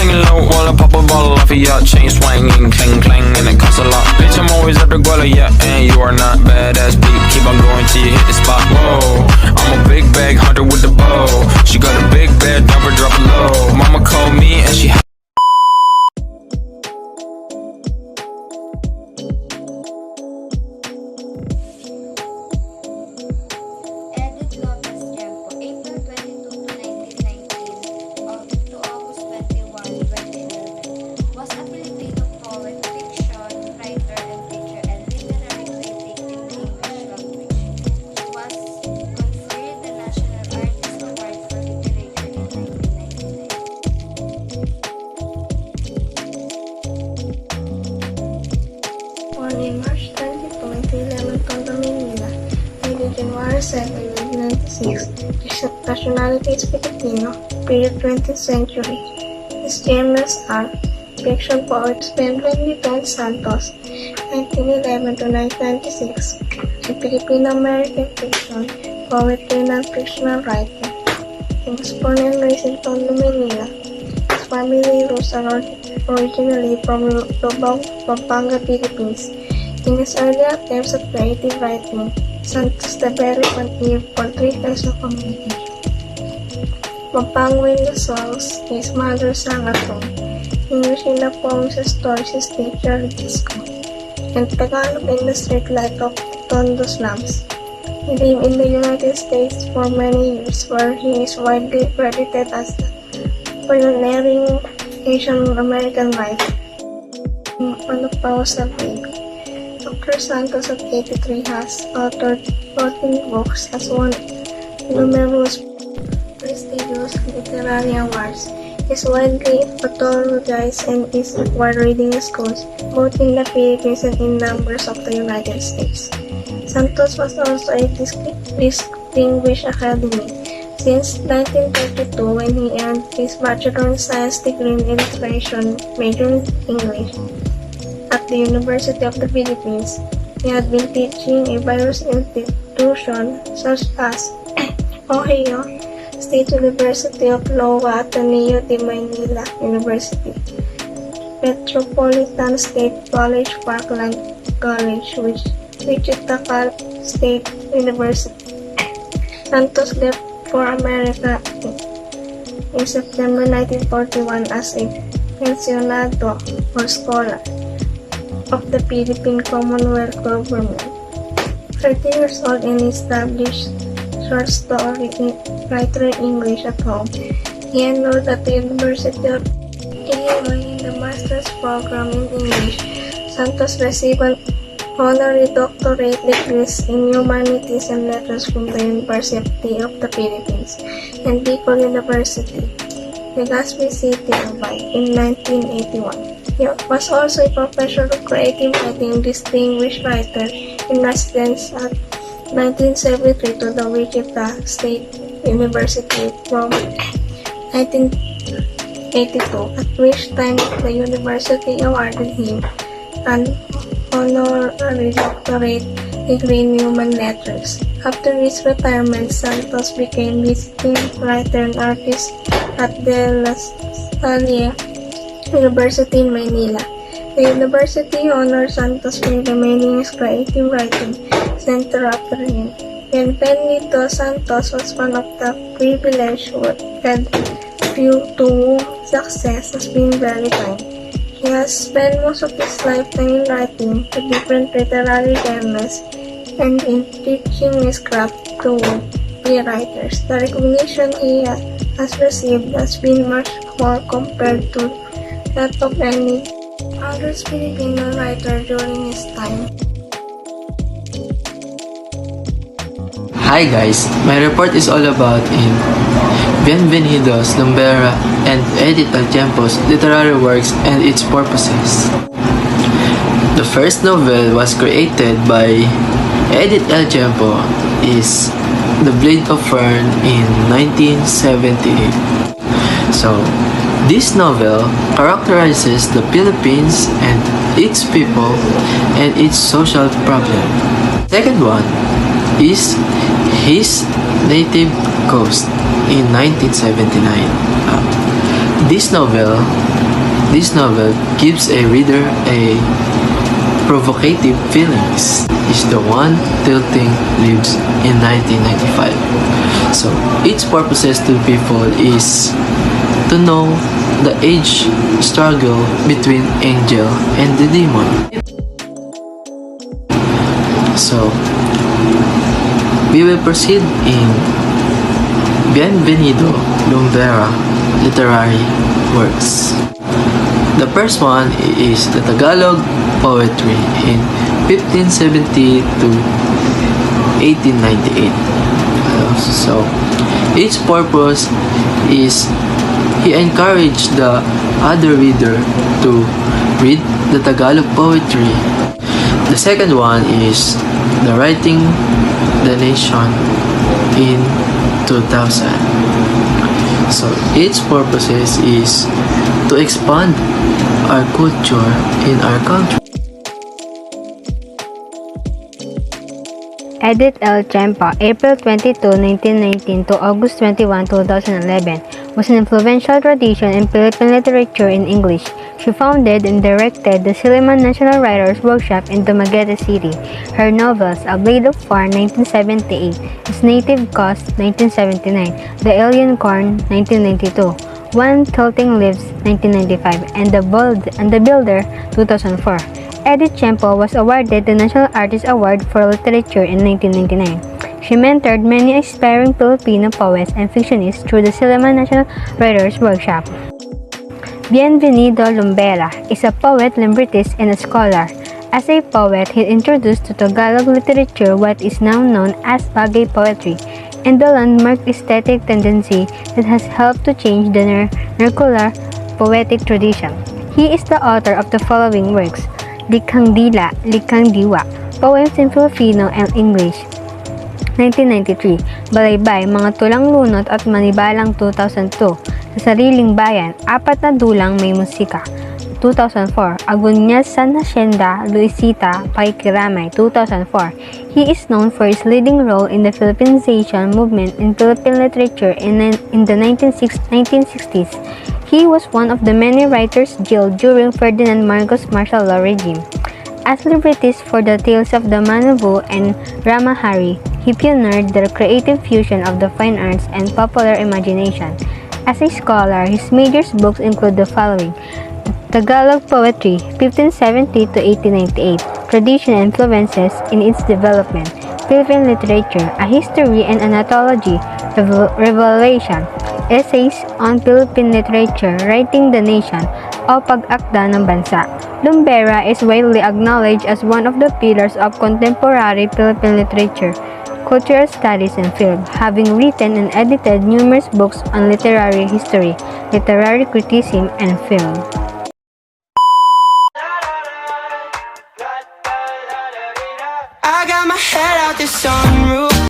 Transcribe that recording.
singing low while I pop a bottle off of ya. Chain swinging, clang clang, and it costs a lot. Bitch, I'm always at the guala, yeah, and you are not badass beat. Keep on going till you hit the spot. Whoa, I'm a big bag hunter with the bow. She got a big bed, never drop it low. Mama called me and she in March 22, 1911, January 7, 1996. His nationality is Filipino, period 20th century. His genres are fiction poets Bienvenido and Santos, 1911 to 1996, and Filipino-American fiction poetry non-fictional writing. He was born and raised in Tondo, Manila. His family roots are originally from Lubang, Pampanga, Philippines. In his early attempts at creative writing, Santos developed an ear for three kinds of communication. Pampanga in the songs his mother sang at home, English in the poems and stories his teacher read at school, and Tagalog in the street life of Tondo slums. He lived in the United States for many years, where he is widely credited as the pioneering Asian American writer. Menopausal baby. Dr. Santos of 83 has authored 14 books, has won numerous prestigious literary awards, is widely pathologized, and is required reading in schools, both in the Philippines and in numbers of the United States. Santos was also a distinguished academic since 1932, when he earned his Bachelor in Science degree in Illustration, majoring in English. At the University of the Philippines, he had been teaching a various institutions such as Ohio State University of Law, Ateneo de Manila University, Metropolitan State College, Parkland College, Wichita State University. Santos left for America in September 1941 as a pensionado or scholar of the Philippine Commonwealth Government. 30 years old and established short story writer in English at home, he enrolled at the University of Illinois in the master's program in English. Santos received an honorary doctorate degrees in humanities and letters from the University of the Philippines and Bicol University, Legazpi City, in 1981. He was also a professor of creative writing, distinguished writer in residence at 1973 to the Wichita State University from 1982, at which time the university awarded him an honorary doctorate degree in human letters. After his retirement, Santos became visiting writer and artist at De La Salle University in Manila. The university honored Santos for remaining his creative writing center after him. Bienvenido Santos was one of the privileged who had few to whom success has been very kind. He has spent most of his lifetime in writing to different literary genres and in teaching his craft to be writers. The recognition he has received has been much more compared to that of any other Filipino writer during his time. Hi guys, my report is all about in Bienvenido's, Lumbera, and Edith Tiempo's literary works and its purposes. The first novel was created by Edith Tiempo is The Blade of Fern in 1978. So, this novel characterizes the Philippines and its people and its social problem. Second one is his native coast in 1979. This novel gives a reader a provocative feelings. Is the one tilting lives in 1995. So its purposes to people is to know the age struggle between angel and the demon. So we will proceed in Bienvenido, Lumbera literary works. The first one is the Tagalog poetry in 1570 to 1898. So its purpose is he encouraged the other reader to read the Tagalog poetry. The second one is the Writing the Nation in 2000. So its purposes is to expand our culture in our country. Edith L. Tiempo, April 22, 1919 to August 21, 2011, was an influential tradition in Philippine literature in English. She founded and directed the Silliman National Writers Workshop in Dumaguete City. Her novels, A Blade of Fire, 1978, His Native Coast, 1979, The Alien Corn, 1992, One Tilting Leaves, 1995, and The Builder, 2004. Edith Tiempo was awarded the National Artist Award for Literature in 1999. She mentored many aspiring Filipino poets and fictionists through the Silliman National Writers Workshop. Bienvenido Lumbera is a poet, librettist, and a scholar. As a poet, he introduced to Tagalog literature what is now known as bagay poetry, and the landmark aesthetic tendency that has helped to change the vernacular poetic tradition. He is the author of the following works: Likhang Dila, Likhang Diwa, Poems in Filipino and English, 1993, Balaybay, Mga Tulang Lunot at Manibalang, 2002, Sa Sariling Bayan, Apat na Dulang May Musika, 2004, Agunyas San Hacienda, Luisita, Pakikiramay, 2004. He is known for his leading role in the Philippinization movement in Philippine literature in the 1960s. He was one of the many writers jailed during Ferdinand Marcos martial law regime. As librettist for the tales of the Manabu and Ramahari, he pioneered the creative fusion of the fine arts and popular imagination. As a scholar, his major books include the following: Tagalog Poetry, 1570 to 1898, Tradition and Influences in its Development, Philippine Literature, A History and Anthology, Revelation, Essays on Philippine Literature, Writing the Nation, o Pag-akda ng Bansa. Lumbera is widely acknowledged as one of the pillars of contemporary Philippine literature, cultural studies, and film, having written and edited numerous books on literary history, literary criticism, and film. I got my head out the sun.